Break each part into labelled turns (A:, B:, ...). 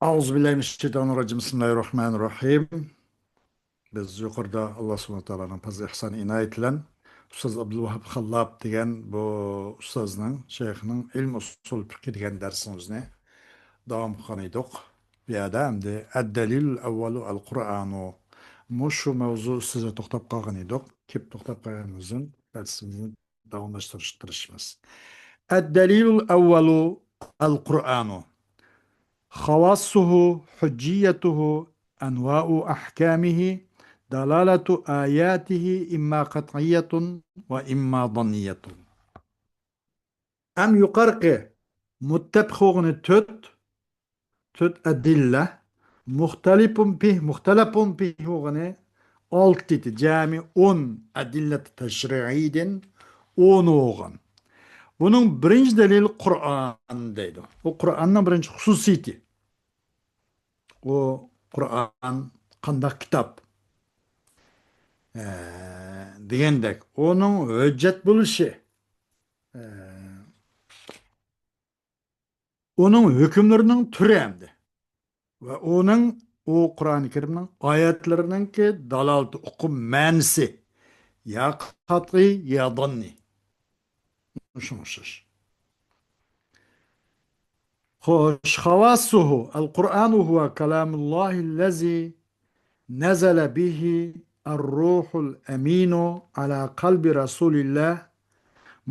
A: Euzubillahimineşşeytanirracim. Bismillahirrahmanirrahim. Biz yukarıda Allah subhanahu teala'nın fazl ihsan inayet bilen Ustaz Abdülvahap Hallab degan bu ustazning, şeyhning ilm usul fiqh degan darsimizni davom qilgan edik. Bu yerda endi ad-dalil avvalu al-Qur'anu. Mushu mavzu ustida to'xtab qolgan edik. Kep to'xtab qolganimizdan darsimizni davomlashtirishimiz. Ad-dalilul avvalu al-Qur'anu. خواصه حجيته أنواع أحكامه دلالة آياته إما قطعية وإما ظنية أم يقرق متفقون تت أدلة مختلف به غني ألتت جامع أدلة تشريعيد أونوغن. Bunun birinci delili Kur'an deydi. O Kur'an'ın birinci hususiyeti. O Kur'an qandaq kitap degandek onun hujjat bo'lishi, onun hükümlerinin türü hamdi ve onun o Kur'an-ı Kerim'nin ayetlerinin ki dalaltı uqum manisi ya qat'i ya zanni. Şunuşuz. Hoş havasuhu. El-Kur'anu huve kelamullahillezi nezele bihi el-ruhul eminu ala kalbi Resulillah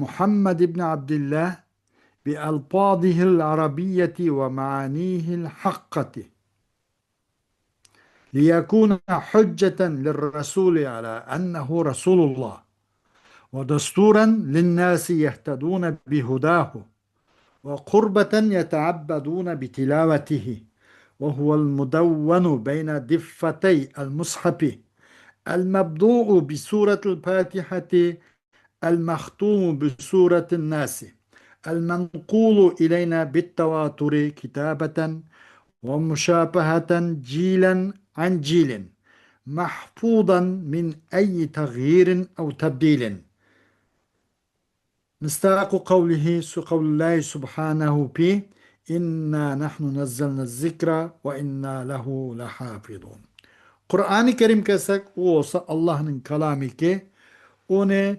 A: محمد بن عبد الله بألفاظه العربية ومعانيه الحقة ليكون حجة للرسول على أنه رسول الله ودستورا للناس يهتدون بهداه وقربة يتعبدون بتلاوته وهو المدون بين دفتي المصحف المبدوء بسورة الفاتحة المختوم بسورة الناس المنقول إلينا بالتواتر كتابة ومشابهة جيلا عن جيل محفوظا من أي تغيير أو تبديل مصداق قول الله سبحانه فيه إنا نحن نزلنا الذكر وإنا له لحافظون. Kur'an-ı Kerim kesek o olsa Allah'ın kelamı ki onu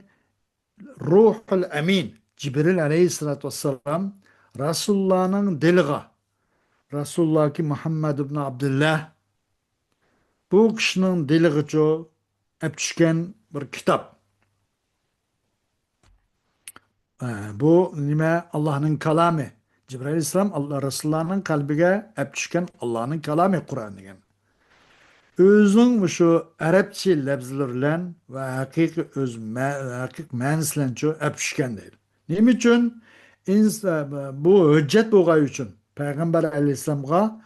A: Ruhul Emin Cibril aleyhissalatü vesselam Resulullah'ın diliga Resulullah ki Muhammed ibn Abdullah bu kişinin diliga epçken bir kitap. Bu nime Allah'ın kelamı. Cibril aleyhisselam Allah Resulullah'ın kalbine epçken Allah'ın kelamı Kur'an degan. Özünün şu Arapça lafzlarla ve hakik manisiyle epçken değil. Nima uchun? Bu hujjat bo'lgani uchun payg'ambar alayhissalomga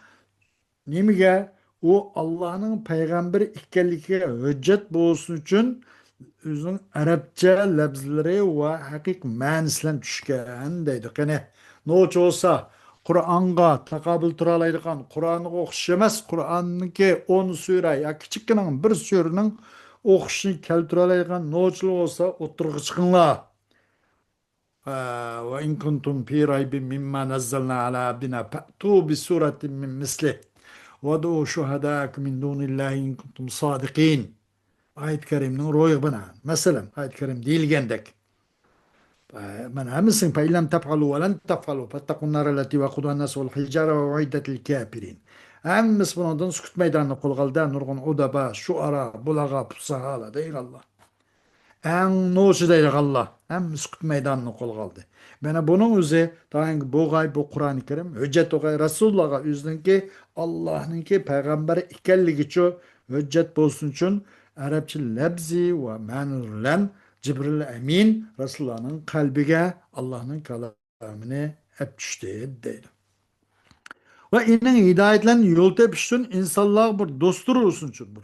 A: nimaga u Allohning payg'ambari ekanligiga hujjat bo'lsin uchun o'zining arabcha lafzlari va haqiqiy ma'nosidan tushgan deydi. Qani nocha bo'lsa Qur'onga taqobil tura oladigan Qur'onga o'qish emas, Qur'onniki 10 sura yoki kichikgina bir suraning o'qishini keltira oladigan nochilik bo'lsa o'tirg'i chiqinglar. وإن كنتم في ريب مما نزلنا على عبدنا فأتوا بسورة من مثله وادعوا شهداءكم من دون الله إن كنتم صادقين. Ayet-i Kerim'nin royu bana. Mesela ayet-i Kerim deyilgendek. من همسن فإن لم تفعلوا ولن تفعلوا فاتقوا النار التي وقودها الناس والحجارة وأعدت للكافرين. Hemimiz bundan sükut meydanını kolgalda nurgun udaba, şuara, bulaga, pusahala değil Allah. En noçu deydi Allah. Hem sükut meydanını kol kaldı. Bana bunun üzeri daha bu gay bu Kur'an-ı Kerim hüccet o gay Resulullah'a üzdün ki Allah'ın ki peygamberi ikellik için hüccet bolsun için Arapça lebzi ve manurlen Cibril Emin Resulullah'ın kalbine Allah'ın kelamını hep düştü deydi. Ve inin hidayetlen yol tepişsin insanlar bir dostur olsun için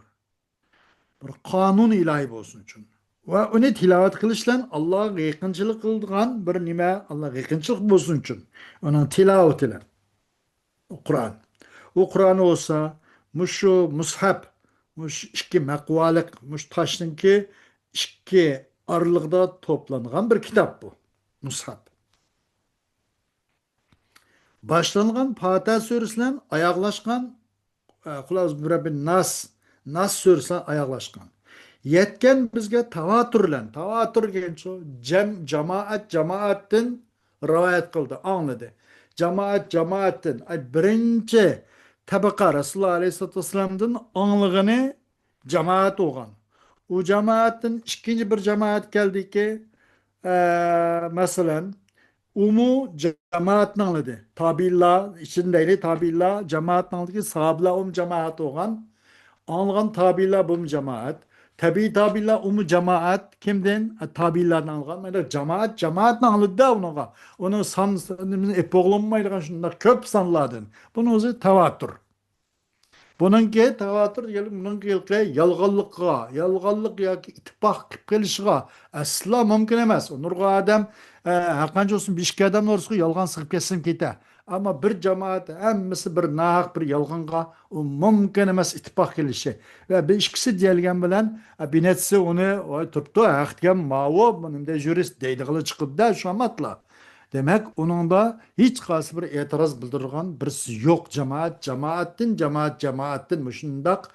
A: bir kanun ilahi olsun için. Ve onu tilavet kılışlan Allah'a yakınçılık kıldıgan bir nime Allah'a yakınçılık bulsun için. Onun tilavetiyle. O Kur'an. O Kur'an olsa muşu mushab, muş iki mekvalik, muş taşın ki iki aralıkta toplanılan bir kitap bu. Mushab. Başlangan Fatiha suresinden ayaklaşkan Kulağız mürebbin Nas suresinden ayaklaşkan. Yetken bizge tavaturlen, tavatur genço, cemaattin rivayet kıldı, anladı. Cemaatin, birinci tabaka Resulullah Aleyhisselatü Vesselam'ın anlığını cemaat olgan. O cemaatin ikinci bir cemaat geldi ki, mesela umu cemaat nanlıdı. Tabiilla içindeyli tabiilla cemaat nanlıdı ki sahabla cemaat olgan. Anlayan tabiilla bu cemaat. Tabi tabiilla cemaat kimden? Tabiillardan algan. Yani cemaat nanlıdı da onaga. Onu epoğlanmayla şunda köp sanladın. Bunu özü tavatur. Bununki tavatur bununki yalğanlık yoki ittifoq qilib kelishiga asla mumkin emas. Nurg'a odam haqqancha olsun beshik odam o'rsiga yolg'on sig'ib ketsam keta. Ammo bir jamoat hammasi bir naq bir yolg'onga u mumkin emas ittifoq kelishi. Va bu ikkisi deyilgan bilan binetsi uni turibdi haqgan mavo bunday jurist deydiği chiqibdi shu amatla. Demek onun da hiç qaysi bir e'tiroz bildirgan birisi yok cemaattin muşundak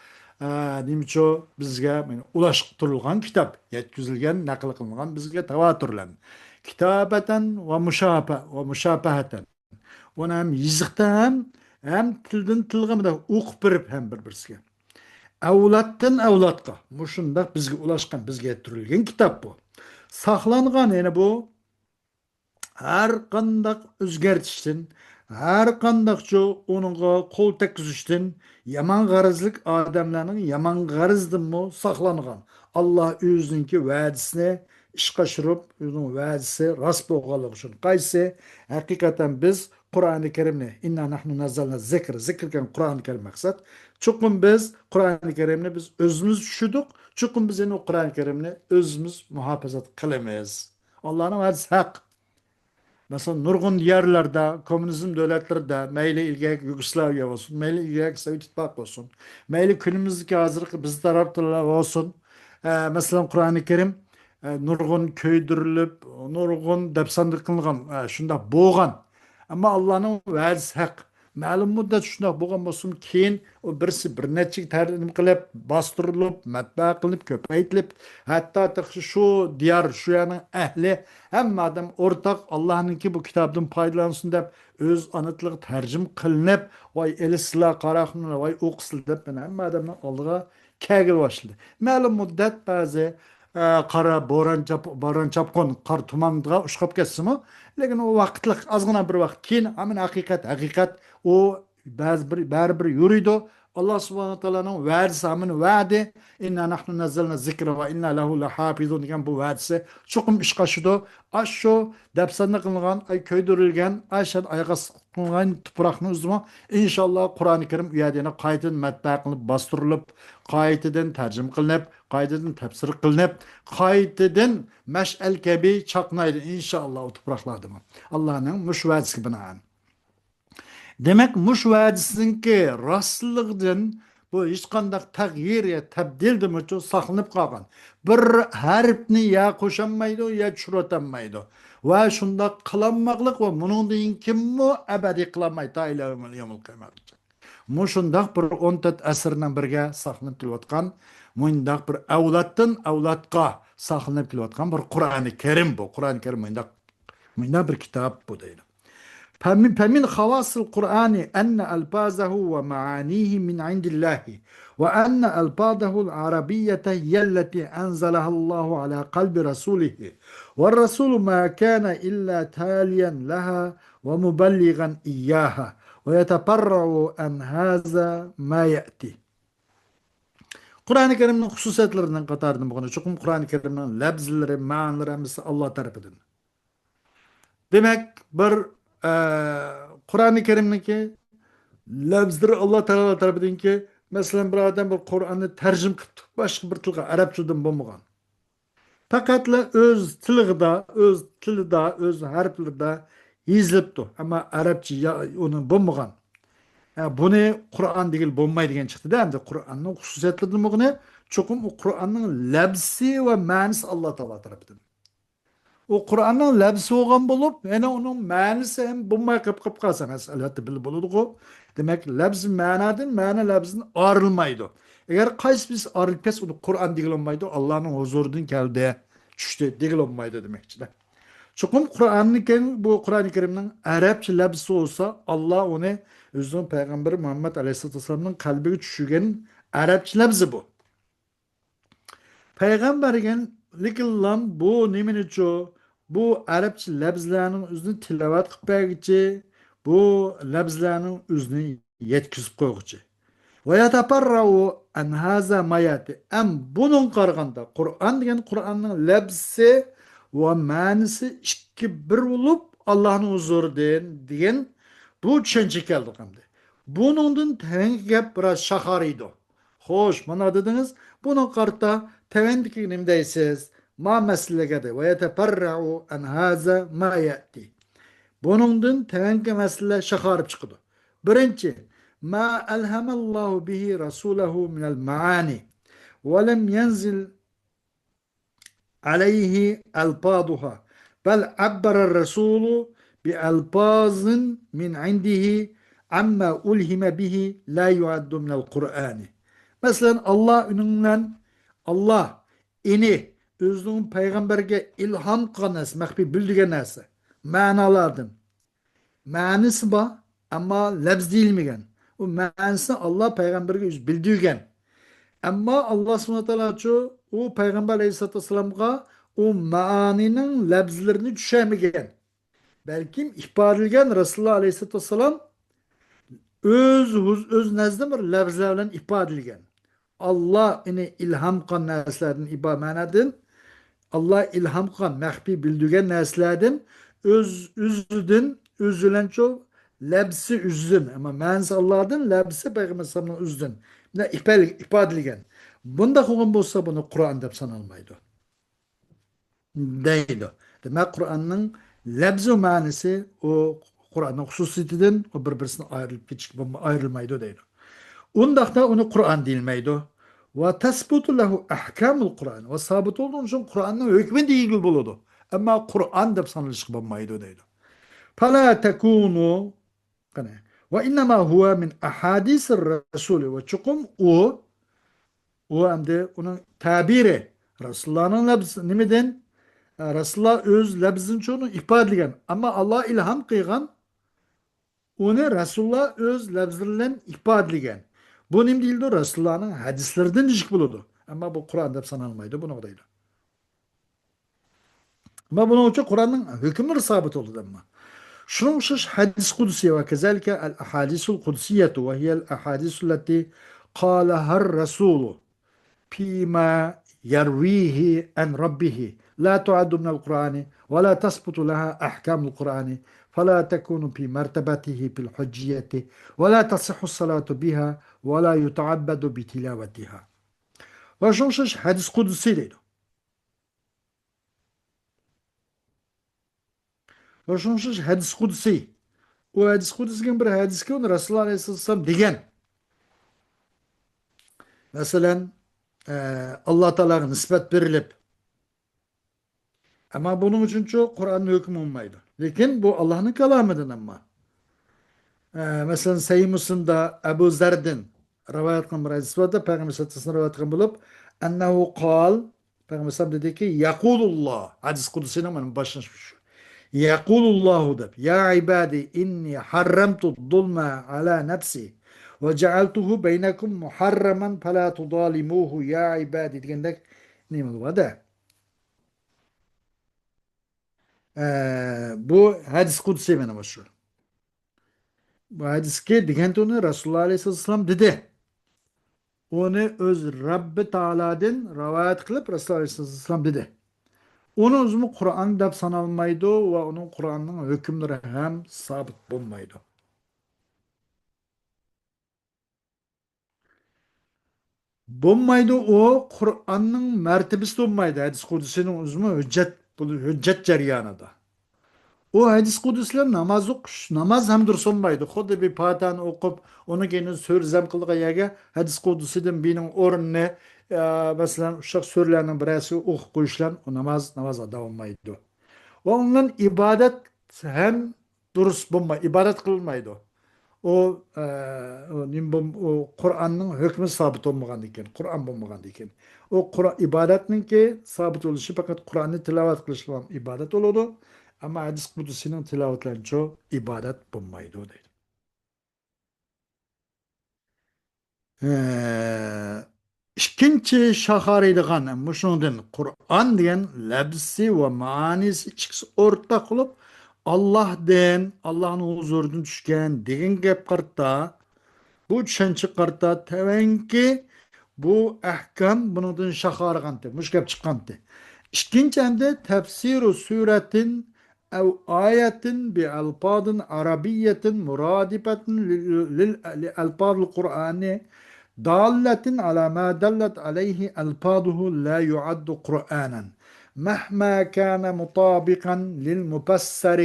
A: nimço bizge ulaştırılgan kitap yetkizilgen nakil kılıngan bizge tavaturlan kitabeten ve muşabaheten onu hem yizikta hem tilden tilge de uqib birip hem bir-birisiga avlatdan avlatqa muşundak bizge ulaşkan bizge yettirilgen kitap bu saqlangan yani bu her kandak özgertiştin, her kandakçı onunla kol tekiziştin, yaman garizlik adamlarının yaman garizdin mu saklangan. Allah özünki vədisine iş kaşırıp, özünün vədisi rast boğalık için. Kaysi, hakikaten biz Kur'an-ı Kerim'le inna nahnu nazzalna zikirken Kur'an-ı Kerim maksat. Çukum biz Kur'an-ı Kerim'le biz özümüz düşüdük. Çukum biz yine Kur'an-ı Kerim'le özümüz muhafazat kılamayız. Allah'ın vədisi hak. Mesela nurgun yerlerde, komünizm devletlerinde, meyli ilgili Yugoslavya olsun, meyli ilgili Sovyet İttifakı olsun, meyli günümüzdeki hazırlık biz taraftarlar olsun. Mesela Kur'an-ı Kerim nurgun köydürülüp, nurgun depsandık kılıngan, şunda boğan. Ama Allah'ın vəzisi hak. Ma'lum muddat shundoq bo'lgan bo'lsin keyin u birisi bir necha tarjima qilib bostirilib matbaa qilinib ko'paytirilib hatto shu diyor shu yerning ahli hamma odam o'rtaq Allohninki bu kitobdan foydalansin deb o'z ona tiliga tarjima qilinib voy elisizlar qaraqlar voy o'qisizlar deb hamma odamning oldiga kelgil boshladi ma'lum muddat ba'zi qora bo'ron chopqin qor tumonga ushlab ketsinmi lekin u vaqtlik ozgina bir vaqt keyin amin haqiqat o baribir yuriydi alloh subhanahu taoloning va'dasi amin va'di inna nahnu nazzalna zikra va inna lahu lahafizun degan bu va'dasi chuqum ish qashidi shu dafsanda qilingan ko'ydirilgan ashad oyog'a qilingan tuproqni uzma inshaalloh Qur'oni Karim u yerda qaytadan matbaa qilinib bostirilib qaytadan tarjima qilinib qaytadan tafsir qilinib qaytadan mash'al kabi chaqnaydi inshaalloh u tuproqlarda allohning mush va'dasiga binoan demek mush va'disininki rostligidan bu hech qanday tag'yir ya tabdil demoqchi saqlanib qolgan bir harfni ya qo'sholmaydi ya tushirolmaydi va shunda qilolmoqlik va buningdan kimmi abadiy qilolmaydi mushundoq bir 14 asrdan birga saqlanib kelayotgan mundaq bir avloddan avlodga saqlanib kelayotgan bir Qur'oni Karim bu Qur'oni Karim mundaq bir kitob bu deydi فمن خواص القرآن أن ألفاظه ومعانيه من عند الله وأن ألفاظه العربية هي التي أنزلها الله على قلب رسوله والرسول ما كان إلا تاليا لها ومبلغا إياها ويتفرع عن هذا ما يأتي Kur'an-ı Kerim'in hususiyatlerinden katardım bugün. Çünkü Kur'an-ı Kerim'in lebzleri, manaları hepsi Allah tarafından. Demek bir Kur'an-ı Kerim'deki lafzları Allah Teala tarafından ki mesela bir adam bir Kur'an'ı tercüm kıptı başka bir tilga Arapçadan bulmagan. Fakat öz tilida, öz harflerinde yazılıptı ama Arapça onu bulmagan. Bunu Kur'an değil bulmayı degan çıktı da Kur'an'ın hususiyatlerinden bugün çokum Kur'an'ın lafzi ve manisi Allah Teala tarafından. O Kur'an'ın labsi olgan bulup, yani onun manisi hem bulmay kıp kalsa meseleti bil buluduk o. Demek labz manadın, mana labzın arılmaydı. Eğer kays biz arılpes onu Kur'an digil olmaydı, Allah'ın huzurundan geldi, düştü, digil olmaydı demekçiler. Çukum bu Kur'an-ı Kerim'in Arapça labsi olsa, Allah onu özünün Peygamberi Muhammed Aleyhisselatü Vesselam'ın kalbine düşügen Arapça labzi bu. Peygambergen likillam bu nimin ço bu Arapça labzlarının üzerine tilavat kıpayıcı bu labzlarının üzerine yetkizip koyucu. Ve yataparra'u en haza mayati. Bunun karganda Kur'an degen Kur'an'ın labsi ve manisi iki bir olup Allah'ın huzuru diyen bu düşünce geldi hamdi. Bunun tevenki gap biraz şaharıydı. Hoş, bana dediniz. Bunun kartta tevenki nimdeysiz. Ma meslegede ve yeteparra'u en haza mayati. Bunun tevenki mesele şaharıp çıkdı. Birinci, ma elhamallahu bihi rasulahu minel maani ve lem yenzil عليه ألفاظها بل عبر الرسول بألفاظ من عنده عما ألهم به لا يعد من القرآن. Mesela Allah önünden Allah ini özünün peygamberge ilham kanas mehbi bildiğin nasi manalardan manisi ba ama lebz değil mi? O manisi Allah peygamberge bildiğin. Ama Allah subhanahu teala şu o Peygamber aleyhissalatü vesselam'a o maaninin lebzlerini düşemigen. Belki ihbar edilgen Resulullah aleyhissalatü vesselam öz nezdin bir lebzlerden ihbar edilgen. Allah ini ilham kan neslerden ihbar manadın. Allah ilham kan mehbi bildigen neslerden üzdün üzülen çok lebsi üzdün. Ama mensi Allah'ın lebsi Peygamber sallallahu üzdün. Ne ihbar edilgen. Bunda hukum bulsa bunu Kur'an dep sanılmaydı. Değil o. Demek Kur'an'ın lebzi manisi o Kur'an'ın hususiyetinden o birbirine ayrılıp ayrılmaydı değil. Ondakta onu Kur'an değilmeydi. Ve tesbutu lehu ahkamul Kur'an. Ve sabit olduğun için Kur'an'ın hükmü değil buludu. Ama Kur'an dep sanılış bulmaydı değil. Fala tekunu ve innema huve min ahadisir Resulü ve çukum o hem de onun tabiri Resulullah'ın lebzi nimeden Resulullah öz lebzin çoğunu ifade edilen ama Allah ilham kıygan onu Resulullah öz lebzinden ifade edilen. Bu nim değildi Resulullah'ın hadislerden düşük buludu. Ama bu Kur'an'da sanılmaydı bu noktaydı. Ama bunun için Kur'an'ın hükümleri sabit oldu ama. Şunun için hadis kudusiye ve kezelike el ahadisul kudusiyetu ve hiyel ahadisul leti kâlehar Resulü فيما يرويه عن ربه لا تعد من القرآن ولا تثبت لها أحكام القرآن فلا تكون في مرتبته في الحجية ولا تصح الصلاة بها ولا يتعبد بتلاوتها. وشونش حديث قدسي ليلو. وشونش حديث قدسي. وحديث قدسي كان بر حديث كون رسول الله عليه الصلاة والسلام ديجان. Mesela Allah Teala'ya nispet verilip ama bunun için çok Kur'an'ın hükmü olmaydı. Lakin bu Allah'ın kelamıdır ama. Mesela Sahih Müslim'de Ebu Zer'den rivayet kılın bir hadis vardı. Peygamber sallallahu aleyhi ve sellem rivayet kılın bulup ennehu kal Peygamber sallallahu dedi ki Yakulullah hadis kudüsüne benim başına şu. Yakulullahu de ya ibadi inni harramtu zulma ala nefsi ve cealtuhu beynekum muharraman fela tudalimuhu ya ibadi diyende neyim var da bu hadis kudüsü benim başına. Bu hadiske digent onu Resulullah Aleyhisselam dedi. Onu öz Rabbi Teala'dan rivayet kılıp Resulullah Aleyhisselam dedi. Onun özümü Kur'an dep sanalmaydı ve onun Kur'an'ın hükümleri hem sabit bulmaydı. Bulmaydı o Kur'an'ın mertebesi olmaydı. Hadis kudüsünün özümü hüccet ceryanıda. O hadis kudüsler namaz okuş, namaz hem dursunmaydı. Xudu bir patan okup, onu kendin söylesem kılga yaga, hadis kudüsüden birinin orunne, mesela uşak sörlerinin birisi okup koyuşlan, o namaz da olmaydı. Ondan ibadet hem durus bulma, ibadet kılmaydı. O Kur'an'ın hükmü sabit olmagan iken, Kur'an bulmagan iken. O Kur'an ibadetin ki sabit oluşu fakat Kur'an'ı tilavet kılışılan ibadet olurdu. Ama hadis kudüsünün tilavetlerin çoğu ibadet bulmaydı o değil. Ee, İkinci şaharıydıgan muşundan Kur'an diyen lebsi ve manisi ikisi ortak olup Allah'den, Allah'ın huzurundan düşken degen gep kartta bu düşünce kartta tevenki bu ahkam bunun şaharıgantı, müşkep çıkantı. İkinci hem de tefsiru suretin ev ayetin bi alpadın arabiyetin muradibetin lil alpadul Kur'an'ı ضالة على ما دلت عليه ألفاظه لا يعد قرآنا مهما كان مطابقا للمفسر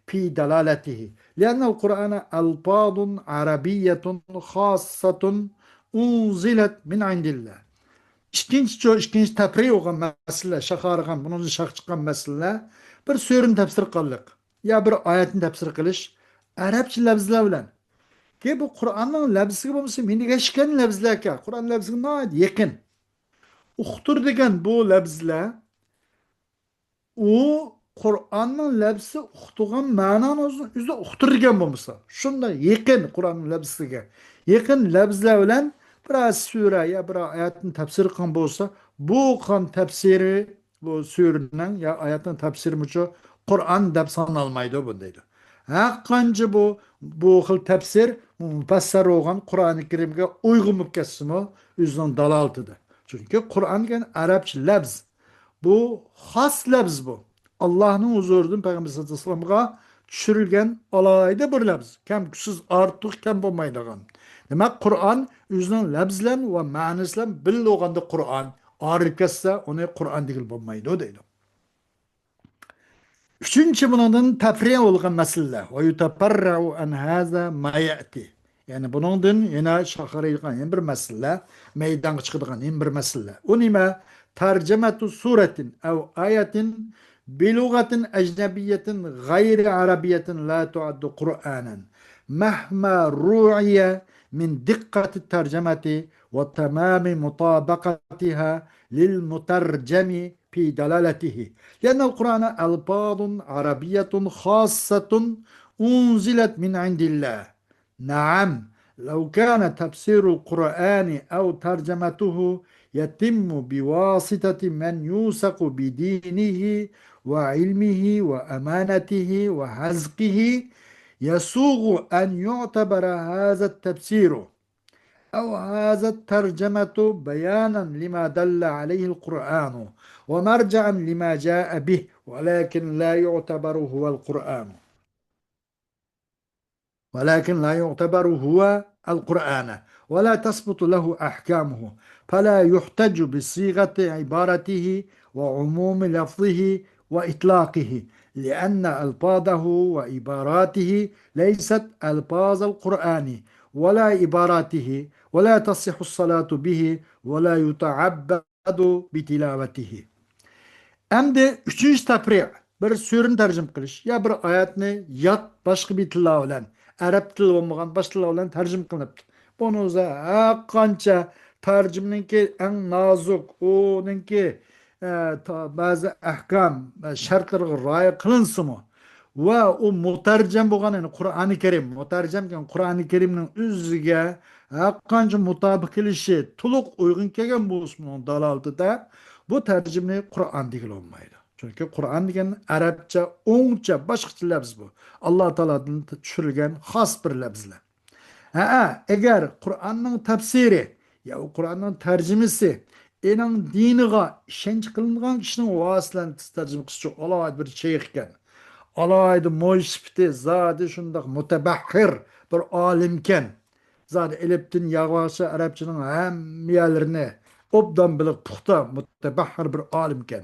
A: في دلالته لأن القرآن ألفاظ عربية خاصة أنزلت من عند الله. İkinci tefri olan mesele, şakarıgan, bunun şak çıkan mesele, bir sürün tefsir kıllık, ya bir ayetin tefsir kılış, Arapça lafızla bilen. Ki bu Kur'an'ın lafzı bulmuşsun. Hindi geçken lafzlar ki. Kur'an lafzı ne ait? Yakın. Uhtur degen bu lafzlar o Kur'an'ın lafzı uhtuğun mananın üzerinde uhtur degen bulmuşsa. Şunda yakın Kur'an'ın lafzıga. Yakın lafzlar bilen biraz sure ya bir ayetin tefsiri kan bolsa bu kan tefsiri bu surenin ya ayetin tefsiri muço Kur'an dep sanalmaydı bu deydi. Haqqanca bu xil tefsir mufassar olgan Kur'an-ı Kerim'e uygun mu kesimi yüzden dalaltıdır. Çünkü Kur'an gen Arapça lafz. Bu has lafz bu. Allah'ın huzurundan Peygamber sallallahu aleyhi ve sellem'e düşürülgen alayda bir lafz. Kem küsüz artık kem bulmaydıgan. Demek Kur'an yüzden lafzlen ve manaslen bil olganda Kur'an. Ağır kesse onu Kur'an değil bulmaydı o değil. Üçüncü bunun tefriye olgan mesele. Ve yuteperra'u en haza ma ya'ti. Yani bunun yine şakarıyla bir mesele, meydan çıkıdığın bir mesele. O nime tercemetu suretin ev ayetin bilugatin ecnebiyetin gayri arabiyetin la tuaddu Kur'anen. Mehma ru'iye min dikkati tercemeti ve tamami mutabakatiha lil mutercemi fi dalaletihi. لأن القرآن ألفاظ عربية خاصة أنزلت من عند الله. نعم، لو كان تفسير القرآن أو ترجمته يتم بواسطة من يوثق بدينه وعلمه وأمانته وحزقه يسوغ أن يعتبر هذا التفسير أو هذا الترجمة بيانا لما دل عليه القرآن ومرجعا لما جاء به ولكن لا يعتبر هو القرآن ولا تثبت له أحكامه فلا يحتج بصيغة عبارته وعموم لفظه وإطلاقه لأن ألفاظه وعباراته ليست ألفاظ القرآن ولا عباراته ولا تصح الصلاة به ولا يتعبد بتلاوته. Hem de üçüncü tefri bir sürün tercüm kılış. Ya bir ayetini yat başka bir tilla olan, Arap tili olmagan başka tilla olan tercüm kılıp. Bunu da kança tercümünki en nazuk, onunki bazı ahkam, şartlarına raya kılınsın mı? Ve o mutercem boğan yani Kur'an-ı Kerim, mutercem Kur'an-ı Kerim'in üzüge kança mutabık ilişi, tuluk uygun kegen bu usmunun dalaltıda bu tercüme Kur'an değil olmaydı. Çünkü Kur'an degen Arapça, Oğuzca, başka lafz bu. Allah Teala'dan düşürülgen has bir lafzla. Eğer Kur'an'ın tefsiri ya Kur'an'ın tercümesi enin diniga işenç kılıngan kişinin o aslen tercüme kısıcı olaydı bir şeyhken. Olaydı moşfiti zadi şundak mutebahhir bir alimken. Zadi eliptin yağvaşı Arapçının hem miyalerini obdan bilik puhta mutebahhir bir alimken.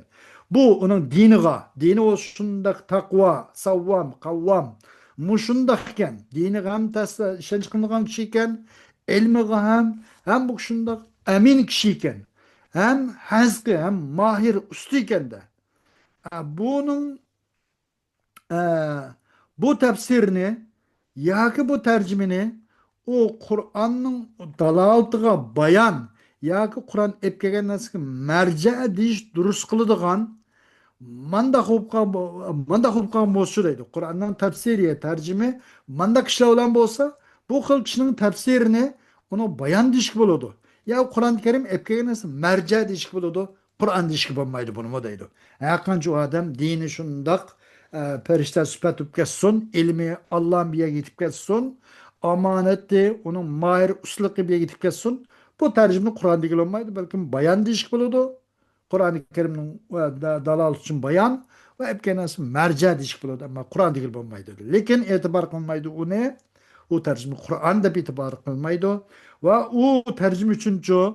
A: Bu onun dini o şundak takva, savvam, kavvam, muşundakken, dini hem tasla işenç kılıngan kişiyken, ilmi hem bu şundak emin kişiyken, hem hazkı hem mahir üstüyken de. Bunun Ee, bu tefsirini yoki bu tercümeni o Kur'an'ın dalalıtıga bayan yoki Kur'an ep kelgen narsasiga marja deyish durust qiladigan manda hubkan bolsa deydi. Kur'an'dan tefsiriye tercüme manda kişiler olan bolsa bu xil kişinin tefsirini onu bayan dişki buludu. Ya Kur'an-ı Kerim epkegen nasıl merce dişki buludu. Kur'an dişki bulmaydı bunu mu deydi. Hakançı o adam dini şundak perişte süpetüp kessun, ilmi Allah'ın bir yere gidip kessun, amanetti, onun mahir usluki bir yere gidip kessun. Bu tercüme Kur'an değil olmaydı. Belki bayan dişki buludu. Kur'an-ı Kerim'in dalal için bayan ve epkenası merce dişki buludu. Ama Kur'an değil olmaydı. Lekin itibar kılmaydı o ne? O tercüme Kur'an'da bir itibar kılmaydı. Ve o tercüme üçüncü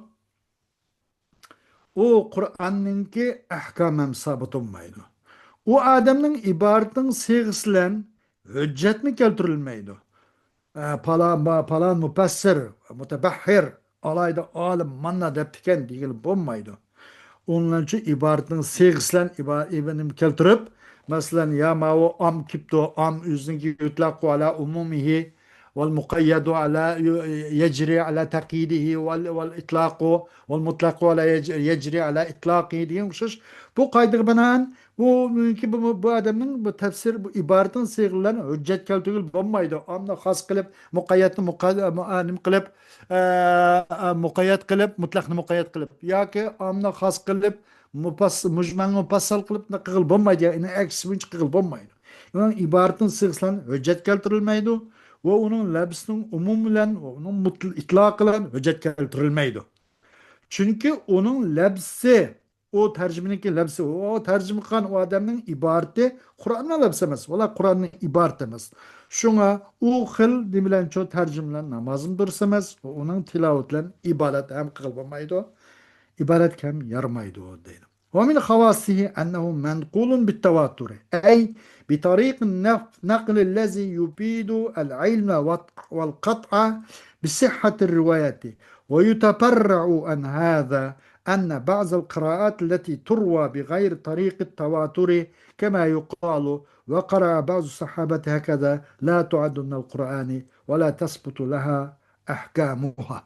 A: o Kur'an'ınki ahkamem sabit olmaydı. O adamın ibaretin sig'isilen hüccet mi keltirilmeydi? Falan müfessir, mütebahhir, alayda alim manna deptiken değil bulmaydı. Onun için ibaretin sig'isilen ibaretim keltirip, mesela ya ma o am kipto am üznünki yutlaqu ala umumihi والمقيد على يجري على تقييده والإطلاق والمطلق ولا يجري على إطلاقه diye uçuş. Bu kaydı binaen bu mümkün bu adamın bu tefsir bu ibaretin sığırlarına hüccet keltiril bulmaydı. Amna has kılıp mukayyetni muqanim kılıp mukayyet kılıp mutlakni mukayyet kılıp ya ki amna has kılıp mücmen mufassal kılıp ne kıl bulmaydı. Yani eksi binç kıl bulmaydı. Yani ibaretin sığırlarına hüccet keltirilmeydi. Ve onun lebsinin umum bilen, onun itlak bilen hüccet keltirilmeydi. Çünkü onun lebsi, o tercümeninki lebsi, o tercüme kılan o adamın ibareti Kur'an'la lebsi emas. Valla Kur'an'ın ibareti emas. Şuna o xil demilen ço tercümeler namazın dursa emas, onun tilavetlen ibadet hem kılmamaydı. İbaret kem yarmaydı o deydi. ومن خواصه أنه منقول بالتواتر أي بطريق النقل الذي يفيد العلم والقطع بصحة الرواية ويتفرع عن هذا أن بعض القراءات التي تروى بغير طريق التواتر كما يقال وقرأ بعض الصحابة هكذا لا تعد من القرآن ولا تثبت لها أحكامها.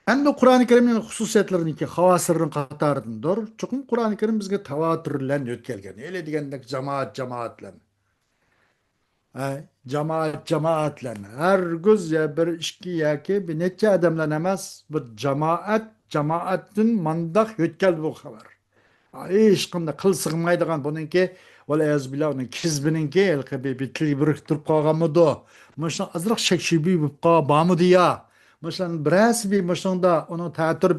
A: Endi Kur'an-ı Kerim'in hususiyetleriniki havasırın katarındır. Çünkü Kur'an-ı Kerim bizge tavaturlen ötkelgen. Öyle degендek cemaatlen. Cemaatlen. Her göz ya bir işki ya ki bir netçe adamlan emez. Bir cemaatin mandak ötkel bu haber. Hech qanday qil sig'maydigan buniki valayazbillah uning kizbininki bitli biriktirib qolganmidi mana shu ozroq shak shubiy bo'lib qolganmidi ya mana shularni birasi shunda uni ta'tir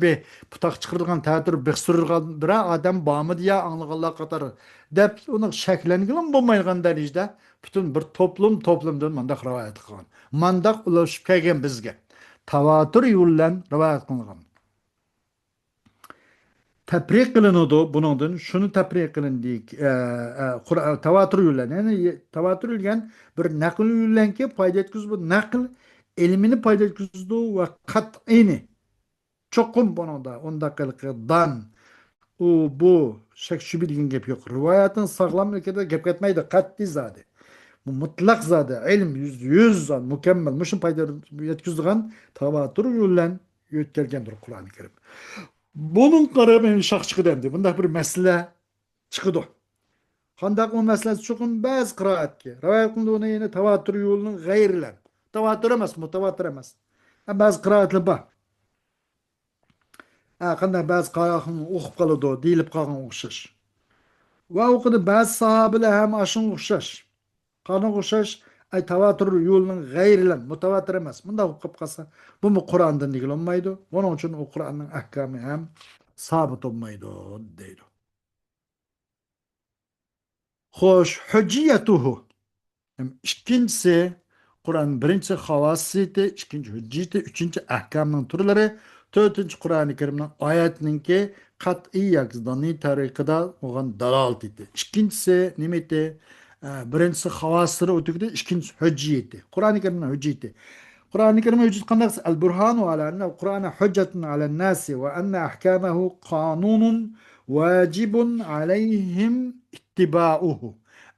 A: putoq chiqarilgan ta'tir bixsurilgan bir odam bormidi ya anglaganlar qatori deb uni shaklangilin bo'lmaydigan darajada butun bir to'plumdan mandaq rivoyat qilgan mandaq ulashib kelgan bizga tavatur yo'llan rivoyat qilingan tebrik kılınıyordu bunun şunu tebrik kılındı tevatür yollan yani tevatür yollan bir nakl yollan ki payda etkisiz bu nakl ilmini payda etkisiz ve kat'ini çokum bunun da onda kılkıdan o bu şek şübi degan gap yok rivayatın sağlam ülkede gap etmeydi kat'i zade bu mutlak zade ilm yüz zade mükemmel müşün payda etkisiz tevatür yollan yötkelgendir Kur'an-ı Kerim. Bunun qarabı şaq çıqıdı endi. Bunda bir mesele çıqıdı. Qandaq o meselesi çoxun bəzi qiraatki. Rivayet qılındı ona yine tevatür yolunun gayrilen. Tevatür emas, mutavatır emas. Bəzi qiraatlı ba. Qandaq bəzi qiraatını oxub qalıdı, deyilib qalğan oxşaş. Və oxudu bəzi sahabilə hem aşın oxşaş. Qanı oxşaş ay tevatür yolunun gayrilen, mutavatır emas. Bunda oxub qalsa bu mu Kur'an'dan değil olmaydı. Onun için o Kur'an'ın ahkamı hem sabit olmaydı deydi. Xoş, hücciyetuhu. İkincisi, Kur'an birinci havasiyeti, ikinci hücciyeti, üçüncü ahkamının türleri, dördüncü Kur'an-ı Kerim'in ayetininki kat'i yakzdani tarikada olan dalalet etti. İkincisi, nimeti, birincisi havasları ötükü ikincisi hücciyeti. Kur'an-ı Kerim'in hücciyeti. Kur'an-ı Kerim'e hücciyet kandak el-burhanu ala enne Kur'an'a hüccetun alen nasi ve enne ahkamahu kanunun واجب عليهم اتباعه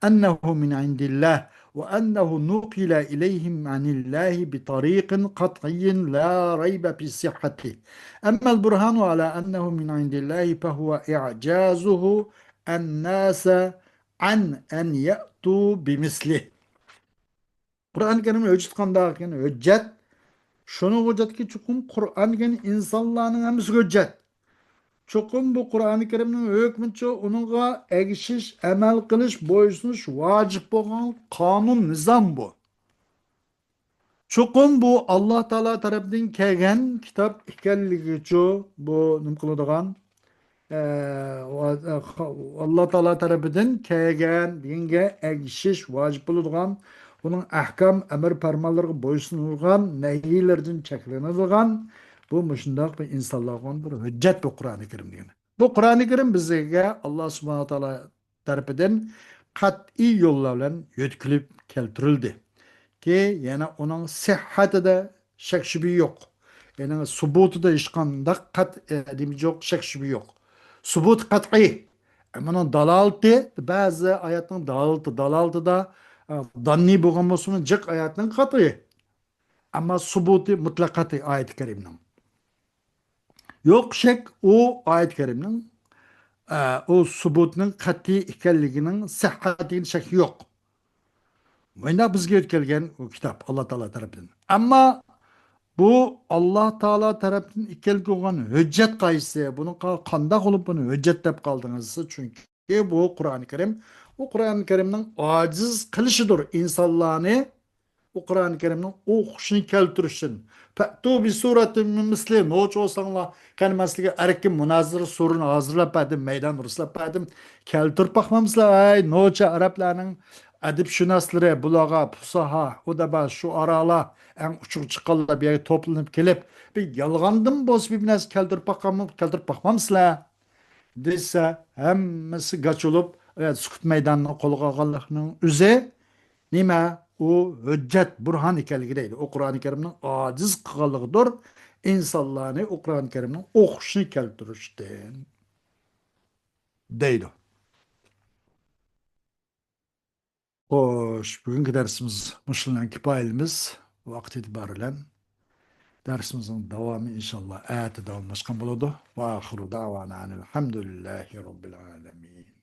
A: أنه من عند الله وأنه نقل إليهم عن الله بطريق قطعي لا ريب في صحته. أما البرهان على أنه من عند الله فهو إعجازه الناس عن أن يأتوا بمثله. Kur'an-ı Kerim'e hüccet kandakken hüccet şunu hüccet ki çukum Kur'an-ı Kerim insanların hemsi hüccet. Çukum bu Kur'an-ı Kerim'in hükmünçe onunla egişiş, emel kılış, boysunuş, vacip olan kanun, nizam bu. Çukum bu Allah Teala tarafından kelgen kitap ikelliği bu nimkılıdığan Allah Teala tarafından kelgen dinge egişiş, vacip bulunduğun bunun ahkam, emir parmaları boysunulgan, nehiylerden çeklenilgan bu müşündak bir insanlığın bir hüccet bu Kur'an-ı Kerim diyor. Bu Kur'an-ı Kerim bize Allah Subhanahu Teala tarafından kat'i yollarla yetkilip keltirildi. Ki yani onun sıhhati de şek şüphe yok. Yani subutu da işkanda kat edimiz yok, şek şüphe yok. Subut kat'i. Ama onun dalaltı bazı ayetlerin dalaltı da danni bulunmasının cık ayetlerin kat'i. Ama subutu mutlakatı ayet-i keriminin. Yok şek o ayet-i keriminin o subutunun kat'i ikenliginin sıhhatinin şek yok. Ve bizge ötkelgen o kitap Allah Teala tarafından. Ama bu Allah Teala tarafından ikelgi olan hüccet kayısı. Bunu kandak olup bunu hüccet dep kaldınız. Çünkü bu Kur'an-ı Kerim. Bu Kur'an-ı Kerim'in aciz kılışıdır insanlığını bu Kur'an-ı Kerim'in o'qishini keltirishsin. Fa'tu bi suratin min misli noç olsanlar kelmeslige erkin münazır sorunu hazırlap edim meydan ruslap edim keltirip bakmamızla ay noça Araplarning adibshunoslari bulaga pusaha o da bas şu arala en uçuk çıkallar bir yere toplanıp kelip bir yalgandım boz bir nas keltirip bakmamızla dese hemmesi gaç olup evet, sukut meydanını kolga alganlıkning üze nima u hüccet burhan ekanligi deydi. O Kur'an-ı Kerim'nin aciz kılığıdır. İnsanlarını o Kur'an-ı Kerim'nin o'qishini keltirishdi deydi. Hoş, bugünkü dersimiz Muşlu'nun kipailimiz vaqt itibariyle dersimizin devamı inşallah ayette davamlaşkan buludu. Ve ahiru davana elhamdülillahi rabbil alemin.